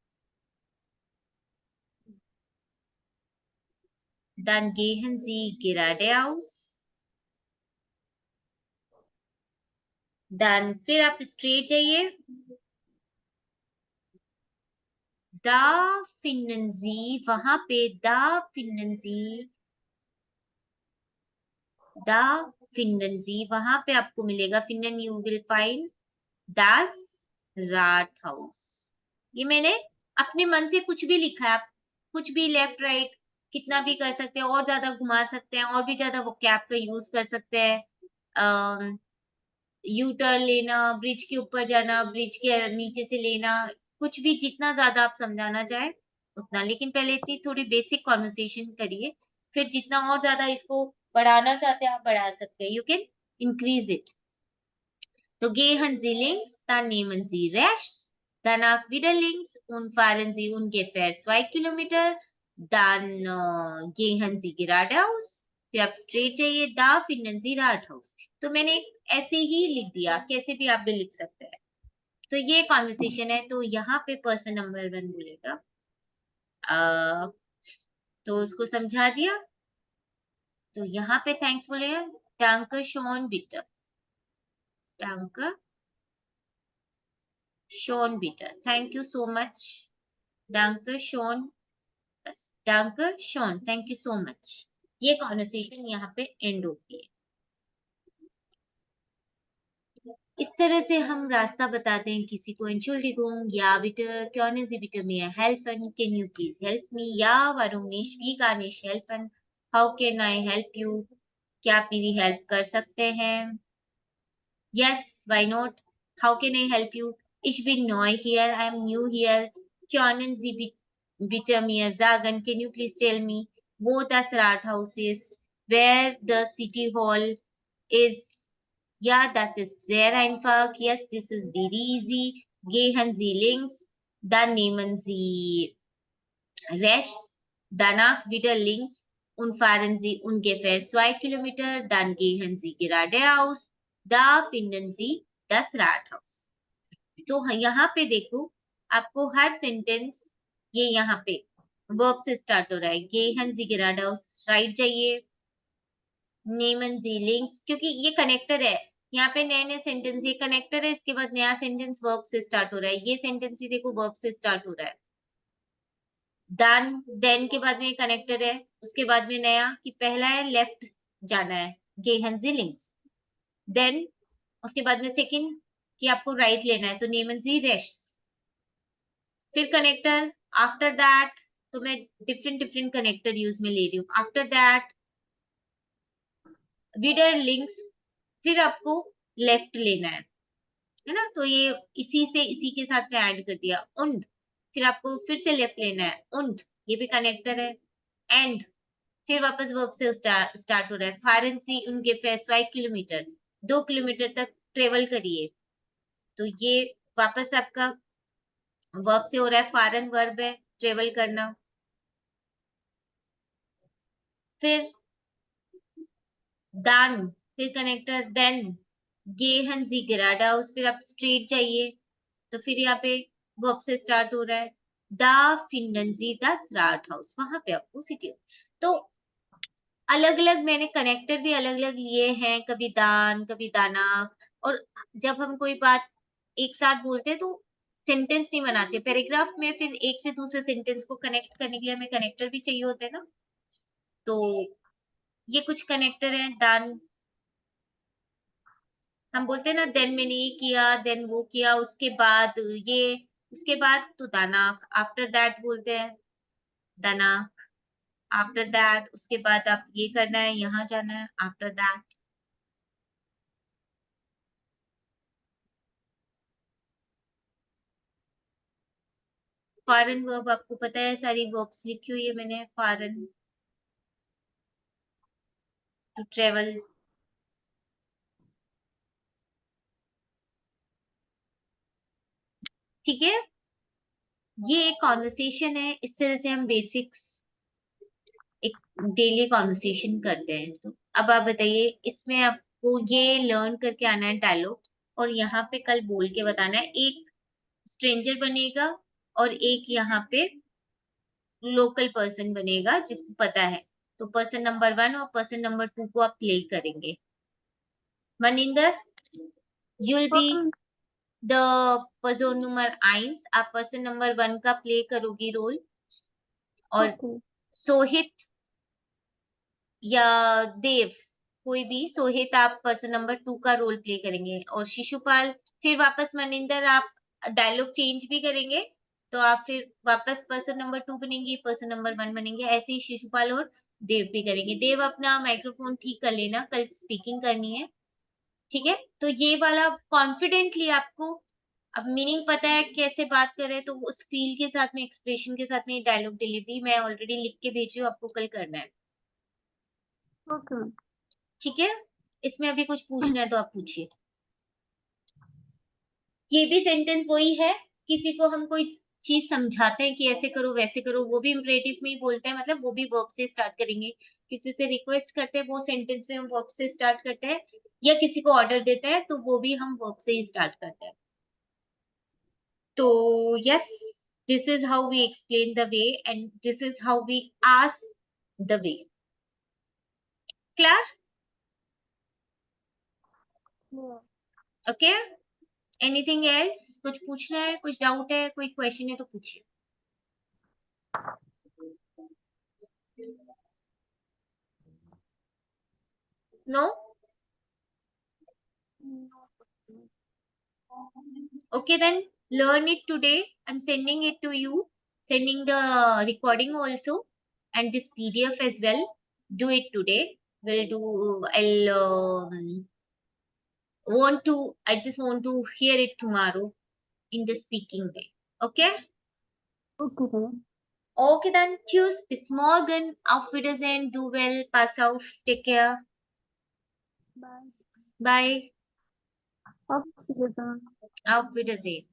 dann gehen Sie geradeaus, then फिर आप स्ट्रेट जाइए, da finden Sie, वहां पे da finden Sie, da finden Sie, वहां पे आपको मिलेगा, finden you will find das Rathaus। ये मैंने अपने मन से कुछ भी लिखा है, आप कुछ भी लेफ्ट राइट कितना भी कर सकते हैं, और ज्यादा घुमा सकते हैं, और भी ज्यादा वो कैप का यूज कर सकते हैं, यू टर्न लेना, ब्रिज के ऊपर जाना, ब्रिज के नीचे से लेना, कुछ भी जितना ज्यादा आप समझाना चाहे उतना। लेकिन पहले इतनी थोड़ी बेसिक कॉन्वर्सेशन करिए, फिर जितना और ज्यादा इसको बढ़ाना चाहते हैं आप बढ़ा सकते हैं, यू कैन इंक्रीज इट। तो gehen Sie links, dann nehmen Sie rechts, danach wieder links und fahren Sie ungefähr 2 Kilometer, dann gehen Sie geradeaus, फिर आप स्ट्रेट जाइए, da finden Sie Rathaus। तो मैंने ऐसे ही लिख दिया, कैसे भी आप भी लिख सकते हैं। तो ये कॉन्वर्सेशन है, तो यहाँ पे पर्सन नंबर 1 बोलेगा, तो उसको समझा दिया, तो यहाँ पे थैंक्स बोलेगा, danke schön bitte, danke schön bitte, thank you so much, danke schön बस danke schön, thank you so much. ये कॉन्वर्सेशन यहाँ पे एंड होती है। इस तरह से हम रास्ता बताते हैं किसी को। Entschuldigung, ja bitte, können Sie bitte mir helfen? Can you please help me? Ja, warum nicht? Wie kann ich helfen? How can I help you? क्या आप मेरी हेल्प कर सकते हैं? Yes, why not? How can I help you? Ich bin neu here. I am new here. Können Sie bitte mir sagen? Can you please tell me wo das Rathaus ist? Where the city hall is? Ja, das ist sehr einfach. Yes, this is very easy. Gehen Sie links, dann nehmen Sie rechts, danach wieder links und fahren Sie ungefähr 2 Kilometer, dann gehen Sie geradeaus, da finden Sie das Rathaus. तो यहाँ पे देखो, आपको हर sentence ये यहाँ पे verb से start हो रहा है। gehen Sie geradeaus, राइट जाइए, nehmen Sie links, क्योंकि ये कनेक्टर है। यहाँ पे नए नए सेंटेंस, ये कनेक्टर है, इसके बाद नया सेंटेंस वर्ब से स्टार्ट हो रहा है। ये सेंटेंस भी देखो वर्ब से स्टार्ट हो रहा है। देन के बाद में कनेक्टर है, उसके बाद में नया कि पहला है लेफ्ट जाना है, gehen Sie links। देन उसके बाद में सेकंड कि आपको राइट लेना है, तो nehmen Sie rechts। फिर कनेक्टर आफ्टर दैट, तो मैं डिफरेंट कनेक्टर यूज में ले रही हूँ। आफ्टर दैट विडर लिंक्स, फिर आपको लेफ्ट लेना है ना, तो ये इसी से इसी के साथ में ऐड कर दिया। und, फिर आपको फिर से लेफ्ट लेना है, und, ये भी कनेक्टर है। एंड फिर वापस वर्ब से स्टार्ट हो रहा है। fahren Sie ungefähr 2 kilometre, 2 kilometre तक ट्रेवल करिए, तो ये वापस आपका वर्ब से हो रहा है। fahren वर्ब है, ट्रेवल करना। फिर dann, फिर connector then, gehen Sie geradeaus, फिर आप स्ट्रेट जाइए, तो फिर यहाँ पे वर्ब से स्टार्ट हो रहा है। da finden Sie das Rathaus, वहां पे आपको सिटी। तो अलग अलग मैंने कनेक्टर भी अलग अलग लिए हैं, कभी दान कभी दाना। और जब हम कोई बात एक साथ बोलते हैं तो सेंटेंस नहीं बनाते पैराग्राफ में, फिर एक से दूसरे सेंटेंस को कनेक्ट करने के लिए हमें कनेक्टर भी चाहिए होते हैं ना। तो ये कुछ कनेक्टर हैं। दान हम बोलते हैं ना, देन मैंने ये किया, देन वो किया, उसके बाद ये, उसके बाद तो दाना आफ्टर दैट बोलते हैं, दाना आफ्टर दैट, उसके बाद आप ये करना है, यहाँ जाना है, आफ्टर दैट। फॉरेन वर्ब आपको पता है, सारी वर्ब्स लिखी हुई है मैंने। फॉरेन टू ट्रेवल, ठीक है। ये एक कॉन्वर्सेशन है, इस तरह से हम बेसिक्स एक डेली कॉन्वर्सेशन करते हैं। तो अब आप बताइए, इसमें आपको ये लर्न करके आना है डायलॉग, और यहाँ पे कल बोल के बताना है। एक स्ट्रेंजर बनेगा और एक यहाँ पे लोकल पर्सन बनेगा जिसको पता है। तो पर्सन नंबर 1 और पर्सन नंबर 2 को आप प्ले करेंगे। Maninder, you'll be the person number 1, आप पर्सन नंबर 1 का प्ले करोगी रोल। और ओके। सोहित या देव, कोई भी, सोहित आप पर्सन नंबर 2 का रोल प्ले करेंगे। और शिशुपाल, फिर वापस मनिंदर आप डायलॉग चेंज भी करेंगे, तो आप फिर वापस पर्सन नंबर 2 बनेंगी, पर्सन नंबर 1 बनेंगे। ऐसे ही शिशुपाल और देव भी करेंगे। देव अपना माइक्रोफोन ठीक कर लेना, कल स्पीकिंग करनी है, ठीक है। तो ये वाला कॉन्फिडेंटली आपको अब मीनिंग पता है कैसे बात करें, तो उस फील के साथ में, एक्सप्रेशन के साथ में डायलॉग डिलीवरी मैं ऑलरेडी लिख के भेजी हूँ, आपको कल करना है, ओके मैम। ठीक है। इसमें अभी कुछ पूछना है तो आप पूछिए। ये भी सेंटेंस वही है, किसी को हम कोई चीज समझाते हैं कि ऐसे करो वैसे करो, वो भी इम्परेटिव में ही बोलते हैं, मतलब वो भी वर्ब से स्टार्ट करेंगे। किसी से रिक्वेस्ट करते हैं, वो सेंटेंस में हम वर्ब से स्टार्ट करते हैं, या किसी को ऑर्डर देते हैं तो वो भी हम वर्ब से ही स्टार्ट करते हैं। तो yes, this is how we explain the way and this is how we ask the way. Clear? Okay, anything else? कुछ पूछना है, कुछ डाउट है, कोई क्वेश्चन है तो पूछिए। No? No. Okay, then learn it today. I'm sending it to you, sending the recording also, and this PDF as well. Do it today. I just want to hear it tomorrow in the speaking way. Okay? Okay, ma'am. Okay, then tschüss, bis morgen, auf Wiedersehen, do well, pass auf, take care, Bye. bye, Auf Wiedersehen. auf Wiedersehen.